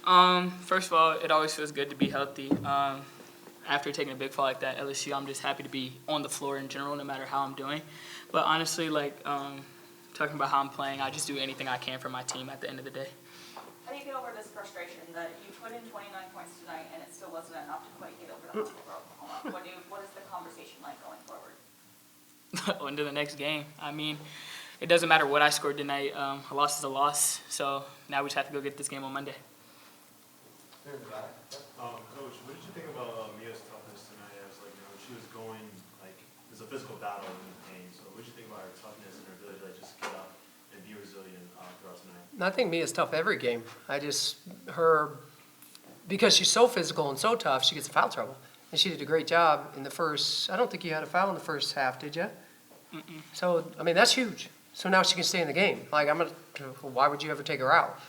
First of all, it always feels good to be healthy. After taking a big fall like that, LSU, I'm just happy to be on the floor in general, no matter how I'm doing. But honestly, talking about how I'm playing, I just do anything I can for my team at the end of the day. How do you get over this frustration that you put in 29 points tonight and it still wasn't enough to quite get over the hump for Oklahoma? What is the conversation like going forward? On to the next game. I mean, it doesn't matter what I scored tonight. A loss is a loss. So now we just have to go get this game on Monday. Coach, what did you think about Mia's toughness tonight? As she was going it was a physical battle in the pain. So what did you think about her toughness and her ability to just get up and be resilient throughout tonight? I think Mia's tough every game. Because she's so physical and so tough, she gets in foul trouble. And she did a great job in the first. I don't think you had a foul in the first half, did you? Mm-mm. So I mean that's huge. So now she can stay in the game. Why would you ever take her out?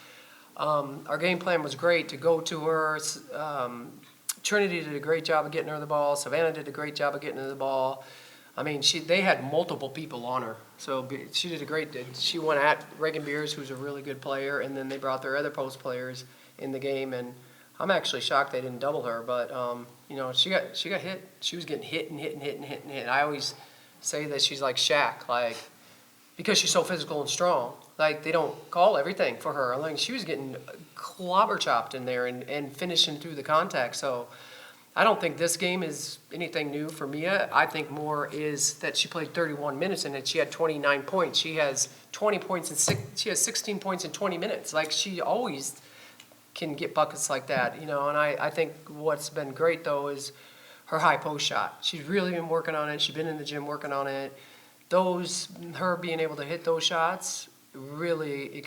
Our game plan was great to go to her. Trinity did a great job of getting her the ball. Savannah did a great job of getting her the ball. I mean, they had multiple people on her. So she did a great. She went at Reagan Beers, who's a really good player, and then they brought their other post players in the game. And I'm actually shocked they didn't double her. But she got hit. She was getting hit and hit and hit and hit and hit. I always say that she's like Shaq, because she's so physical and strong. They don't call everything for her. She was getting clobber chopped in there and finishing through the contact. So I don't think this game is anything new for Mia. I think more is that she played 31 minutes in it. She had 29 points. She has 20 points and she has 16 points in 20 minutes. She always can get buckets like that, And I think what's been great though is her high post shot. She's really been working on it. She's been in the gym working on it. Her being able to hit those shots really,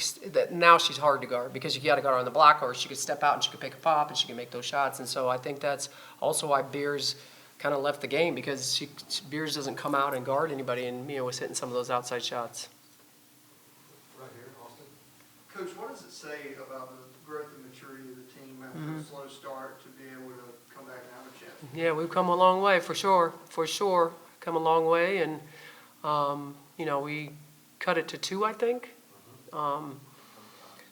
now she's hard to guard because you got to guard her on the block, or she could step out and she could pick a pop and she can make those shots. And so I think that's also why Beers kind of left the game, because Beers doesn't come out and guard anybody, and Mia was hitting some of those outside shots. Right here, Austin. Coach, what does it say about the growth and maturity of the team after a slow start to be able to come back and have a chance? Yeah, we've come a long way for sure. Come a long way, and we cut it to 2, I think.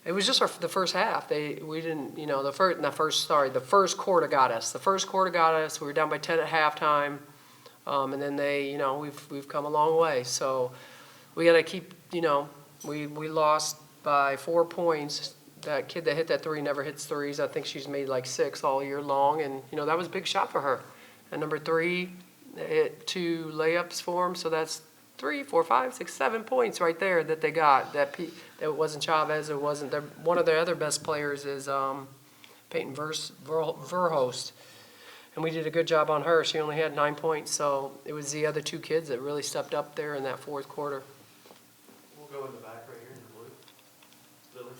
It was just the first half. We didn't, the first quarter got us. The first quarter got us. We were down by 10 at halftime, and then we've come a long way. So we got to keep, we lost by 4 points. That kid that hit that 3 never hits threes. I think she's made 6 all year long, and that was a big shot for her. And number 3 hit 2 layups for him, so that's 3, 4, 5, 6, 7 points right there that they got. That wasn't Chavez. It wasn't one of their other best players is Peyton Verhost, and we did a good job on her. She only had 9 points, so it was the other 2 kids that really stepped up there in that fourth quarter. We'll go in the back right here in the blue. Lily.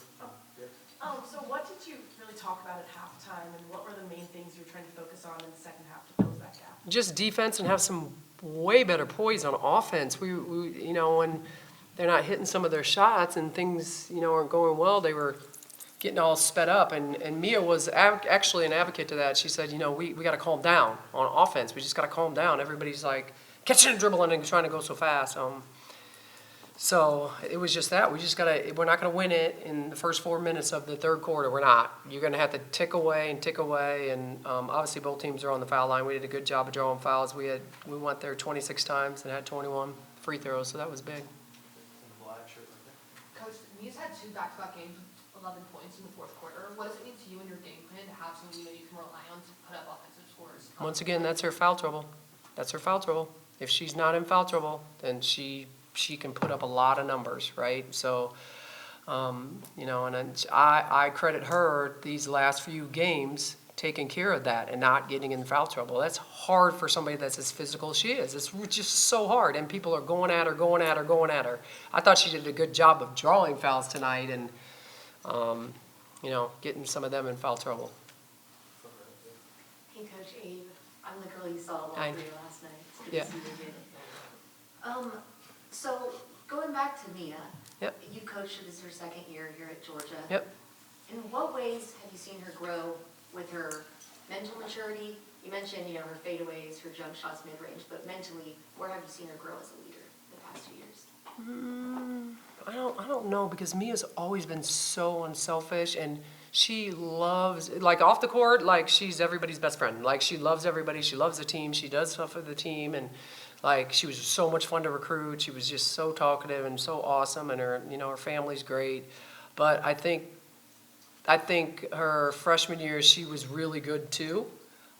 So what did you really talk about at halftime, and what were the main things you were trying to focus on in the second half to close that gap? Just defense and have some way better poise on offense. We when they're not hitting some of their shots and things, aren't going well, they were getting all sped up. And Mia was actually an advocate to that. She said, we got to calm down on offense. We just got to calm down. Everybody's catching and dribbling and trying to go so fast. So it was just that. We're not going to win it in the first 4 minutes of the third quarter. We're not. You're going to have to tick away. And obviously both teams are on the foul line. We did a good job of drawing fouls. We went there 26 times and had 21 free throws, so that was big. Coach, Mia's had 2 back-to-back games with 11 points in the fourth quarter. What does it mean to you and your game plan to have someone you can rely on to put up offensive scores? Once again, that's her foul trouble. If she's not in foul trouble, then she can put up a lot of numbers, right? So, and I credit her these last few games taking care of that and not getting in foul trouble. That's hard for somebody that's as physical as she is. It's just so hard, and people are going at her. I thought she did a good job of drawing fouls tonight and, getting some of them in foul trouble. Hey, Coach Abe, I'm the girl you saw all three last night. It's good Yeah. to see you again. So going back to Mia, Yep. You coached, this is her second year here at Georgia. Yep. In what ways have you seen her grow with her mental maturity? You mentioned, her fadeaways, her jump shots mid-range, but mentally, where have you seen her grow as a leader the past 2 years? I don't know, because Mia's always been so unselfish, and she loves, like off the court, like she's everybody's best friend. Like she loves everybody, she loves the team, she does stuff for the team, and like she was so much fun to recruit. She was just so talkative and so awesome, and her, her family's great. But I think her freshman year, she was really good too.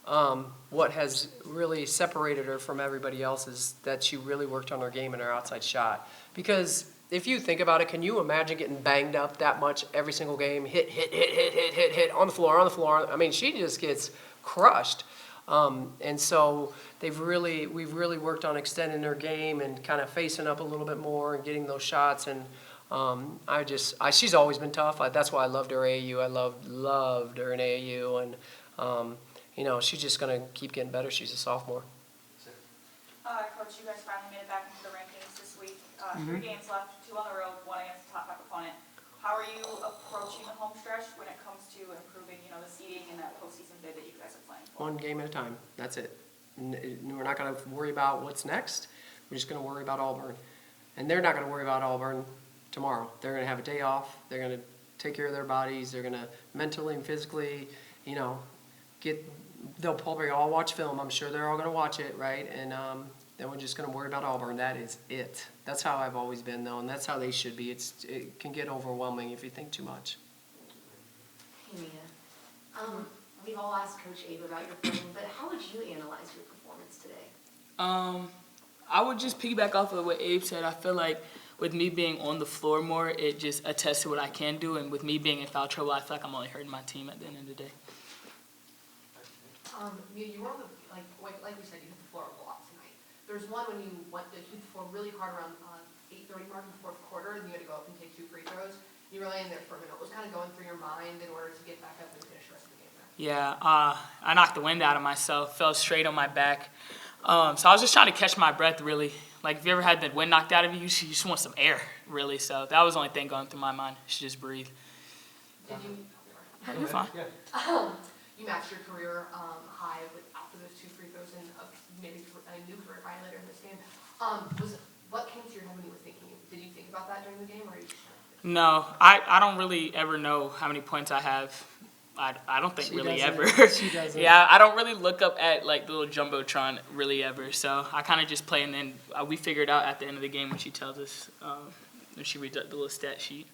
What has really separated her from everybody else is that she really worked on her game and her outside shot. Because if you think about it, can you imagine getting banged up that much every single game? Hit, on the floor. I mean, she just gets crushed. And so we've really worked on extending her game and kind of facing up a little bit more and getting those shots. And she's always been tough. That's why I loved her AAU. I loved her in AAU. And she's just going to keep getting better. She's a sophomore. Coach, you guys finally made it back into the rankings this week. 3 games left, 2 on the road, 1 against a top-5 opponent. How are you approaching the home stretch when it comes to improving, the seeding and that postseason bid that you guys are playing for? One game at a time. That's it. We're not going to worry about what's next. We're just going to worry about Auburn. And they're not going to worry about Auburn tomorrow. They're going to have a day off. They're going to take care of their bodies. They're going to mentally and physically, they'll probably all watch film. I'm sure they're all going to watch it, right? And then we're just going to worry about Auburn. That is it. That's how I've always been, though, and that's how they should be. It can get overwhelming if you think too much. Hey, Mia. We've all asked Coach Abe about your playing, but how would you analyze your performance today? I would just piggyback off of what Abe said. I feel like with me being on the floor more, it just attests to what I can do, and with me being in foul trouble, I feel like I'm only hurting my team at the end of the day. Mia, you were on the, like we said, you hit the floor a lot tonight. There's one when you went to hit the floor really hard around 8:30 mark in the 4th quarter, and you had to go up and take 2 free throws. You were laying there for a minute. What was kind of going through your mind in order to get back up and finish the rest of the game there? Yeah, I knocked the wind out of myself, fell straight on my back. So I was just trying to catch my breath, really. Like, if you ever had the wind knocked out of you, you just want some air, really. So that was the only thing going through my mind. You should just breathe. Did you? You're fine. You matched your career high after those 2 free throws and maybe a new career high later in this game. What came to your head when you were thinking? Did you think about that during the game, or are you just kind of? No, I don't really ever know how many points I have. I don't think She really doesn't. ever. She doesn't. Yeah, I don't really look up at like the little jumbotron really ever. So I kind of just play, and then we figure it out at the end of the game when she tells us when she reads the little stat sheet.